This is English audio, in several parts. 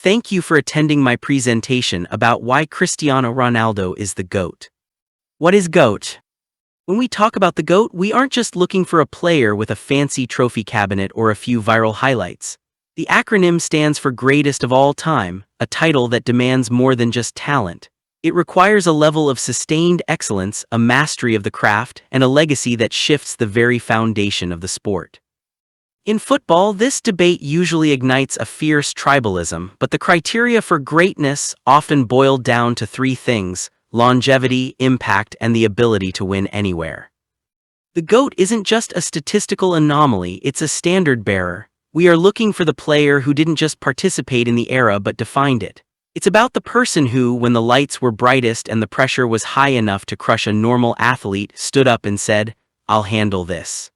Thank you for attending my presentation about why Cristiano Ronaldo is the GOAT. What is GOAT? When we talk about the GOAT, we aren't just looking for a player with a fancy trophy cabinet or a few viral highlights. The acronym stands for greatest of all time, a title that demands more than just talent. It requires a level of sustained excellence, a mastery of the craft, and a legacy that shifts the very foundation of the sport. In football, this debate usually ignites a fierce tribalism, but the criteria for greatness often boil down to three things: longevity, impact, and the ability to win anywhere. The GOAT isn't just a statistical anomaly, it's a standard bearer. We are looking for the player who didn't just participate in the era but defined it. It's about the person who, when the lights were brightest and the pressure was high enough to crush a normal athlete, stood up and said, "I'll handle this."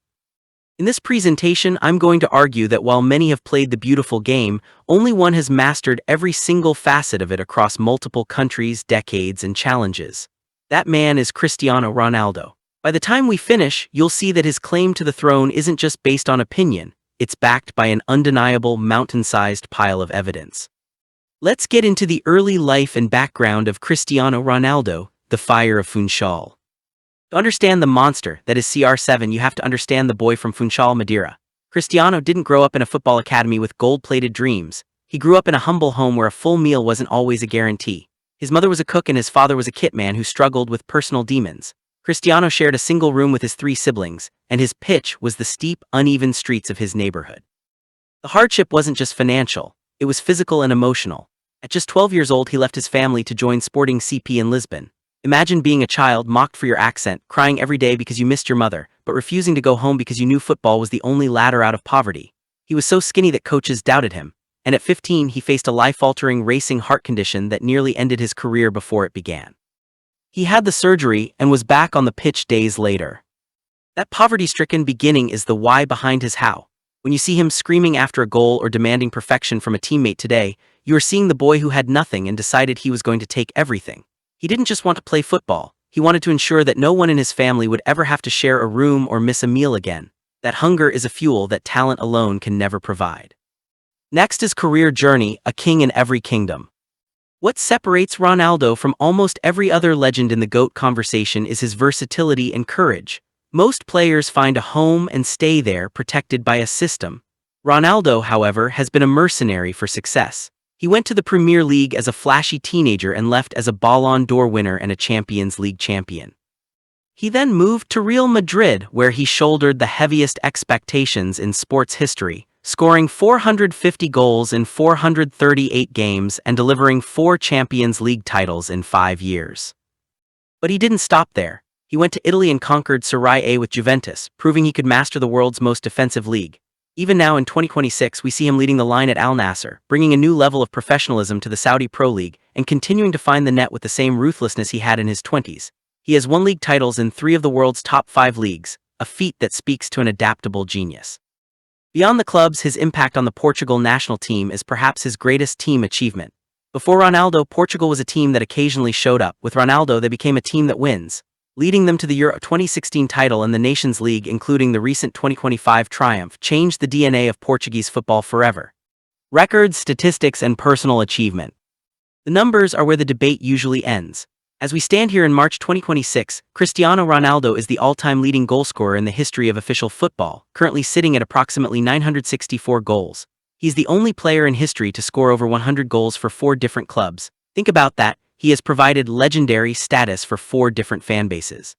In this presentation, I'm going to argue that while many have played the beautiful game, only one has mastered every single facet of it across multiple countries, decades, and challenges. That man is Cristiano Ronaldo. By the time we finish, you'll see that his claim to the throne isn't just based on opinion, it's backed by an undeniable, mountain-sized pile of evidence. Let's get into the early life and background of Cristiano Ronaldo, the Fire of Funchal. To understand the monster that is CR7, you have to understand the boy from Funchal, Madeira. Cristiano didn't grow up in a football academy with gold-plated dreams. He grew up in a humble home where a full meal wasn't always a guarantee. His mother was a cook and his father was a kit man who struggled with personal demons. Cristiano shared a single room with his three siblings, and his pitch was the steep, uneven streets of his neighborhood. The hardship wasn't just financial, it was physical and emotional. At just 12 years old, he left his family to join Sporting CP in Lisbon. Imagine being a child, mocked for your accent, crying every day because you missed your mother, but refusing to go home because you knew football was the only ladder out of poverty. He was so skinny that coaches doubted him, and at 15 he faced a life-altering racing heart condition that nearly ended his career before it began. He had the surgery and was back on the pitch days later. That poverty-stricken beginning is the why behind his how. When you see him screaming after a goal or demanding perfection from a teammate today, you are seeing the boy who had nothing and decided he was going to take everything. He didn't just want to play football, he wanted to ensure that no one in his family would ever have to share a room or miss a meal again. That hunger is a fuel that talent alone can never provide. Next is career journey, a king in every kingdom. What separates Ronaldo from almost every other legend in the GOAT conversation is his versatility and courage. Most players find a home and stay there, protected by a system. Ronaldo, however, has been a mercenary for success. He went to the Premier League as a flashy teenager and left as a Ballon d'Or winner and a Champions League champion. He then moved to Real Madrid, where he shouldered the heaviest expectations in sports history, scoring 450 goals in 438 games and delivering 4 Champions League titles in 5 years. But he didn't stop there. He went to Italy and conquered Serie A with Juventus, proving he could master the world's most defensive league. Even now in 2026, we see him leading the line at Nassr, bringing a new level of professionalism to the Saudi Pro League and continuing to find the net with the same ruthlessness he had in his 20s. He has won league titles in 3 of the world's top 5 leagues, a feat that speaks to an adaptable genius. Beyond the clubs, his impact on the Portugal national team is perhaps his greatest team achievement. Before Ronaldo, Portugal was a team that occasionally showed up. With Ronaldo, they became a team that wins, leading them to the Euro 2016 title and the Nations League, including the recent 2025 triumph, changed the DNA of Portuguese football forever. Records, statistics, and personal achievement. The numbers are where the debate usually ends. As we stand here in March 2026, Cristiano Ronaldo is the all-time leading goalscorer in the history of official football, currently sitting at approximately 964 goals. He's the only player in history to score over 100 goals for 4 different clubs. Think about that. He has provided legendary status for 4 different fan bases.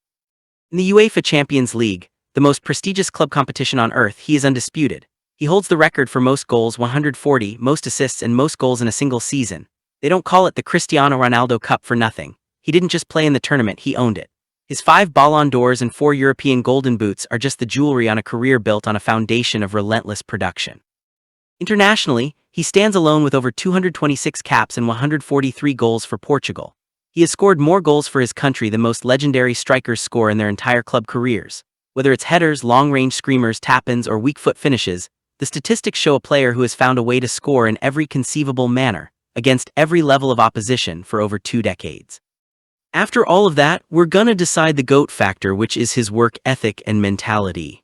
In the UEFA Champions League, the most prestigious club competition on earth, he is undisputed. He holds the record for most goals, 140, most assists, and most goals in a single season. They don't call it the Cristiano Ronaldo Cup for nothing. He didn't just play in the tournament, he owned it. His 5 Ballon d'Ors and 4 European Golden Boots are just the jewelry on a career built on a foundation of relentless production. Internationally, he stands alone with over 226 caps and 143 goals for Portugal. He has scored more goals for his country than most legendary strikers score in their entire club careers. Whether it's headers, long-range screamers, tap-ins, or weak-foot finishes, the statistics show a player who has found a way to score in every conceivable manner, against every level of opposition for over 2 decades. After all of that, we're gonna decide the GOAT factor, which is his work ethic and mentality.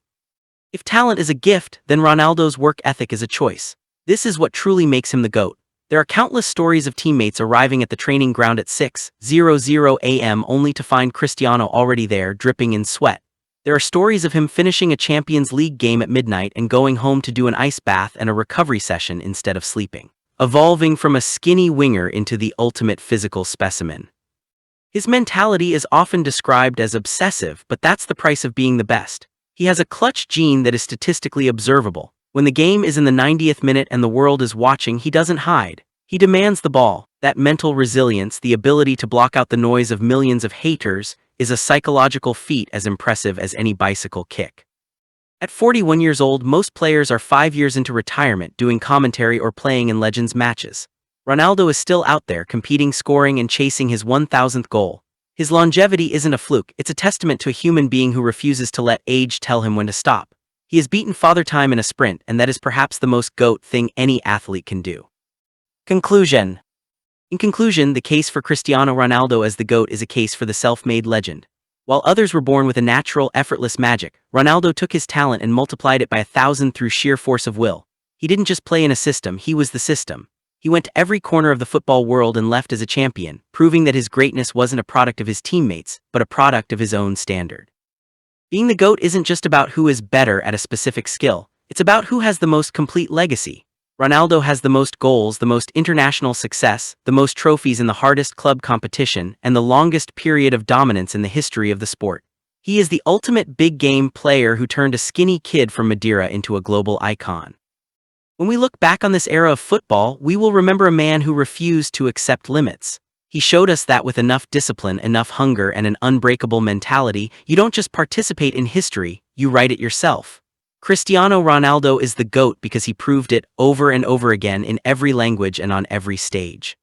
If talent is a gift, then Ronaldo's work ethic is a choice. This is what truly makes him the GOAT. There are countless stories of teammates arriving at the training ground at 6:00 a.m. only to find Cristiano already there, dripping in sweat. There are stories of him finishing a Champions League game at midnight and going home to do an ice bath and a recovery session instead of sleeping, evolving from a skinny winger into the ultimate physical specimen. His mentality is often described as obsessive, but that's the price of being the best. He has a clutch gene that is statistically observable. When the game is in the 90th minute and the world is watching, he doesn't hide. He demands the ball. That mental resilience, the ability to block out the noise of millions of haters, is a psychological feat as impressive as any bicycle kick. At 41 years old, most players are 5 years into retirement doing commentary or playing in Legends matches. Ronaldo is still out there competing, scoring, and chasing his 1,000th goal. His longevity isn't a fluke, it's a testament to a human being who refuses to let age tell him when to stop. He has beaten Father Time in a sprint, and that is perhaps the most GOAT thing any athlete can do. Conclusion. In conclusion, the case for Cristiano Ronaldo as the GOAT is a case for the self-made legend. While others were born with a natural, effortless magic, Ronaldo took his talent and multiplied it by 1,000 through sheer force of will. He didn't just play in a system, he was the system. He went to every corner of the football world and left as a champion, proving that his greatness wasn't a product of his teammates, but a product of his own standard. Being the GOAT isn't just about who is better at a specific skill, it's about who has the most complete legacy. Ronaldo has the most goals, the most international success, the most trophies in the hardest club competition, and the longest period of dominance in the history of the sport. He is the ultimate big-game player who turned a skinny kid from Madeira into a global icon. When we look back on this era of football, we will remember a man who refused to accept limits. He showed us that with enough discipline, enough hunger, and an unbreakable mentality, you don't just participate in history, you write it yourself. Cristiano Ronaldo is the GOAT because he proved it over and over again in every language and on every stage.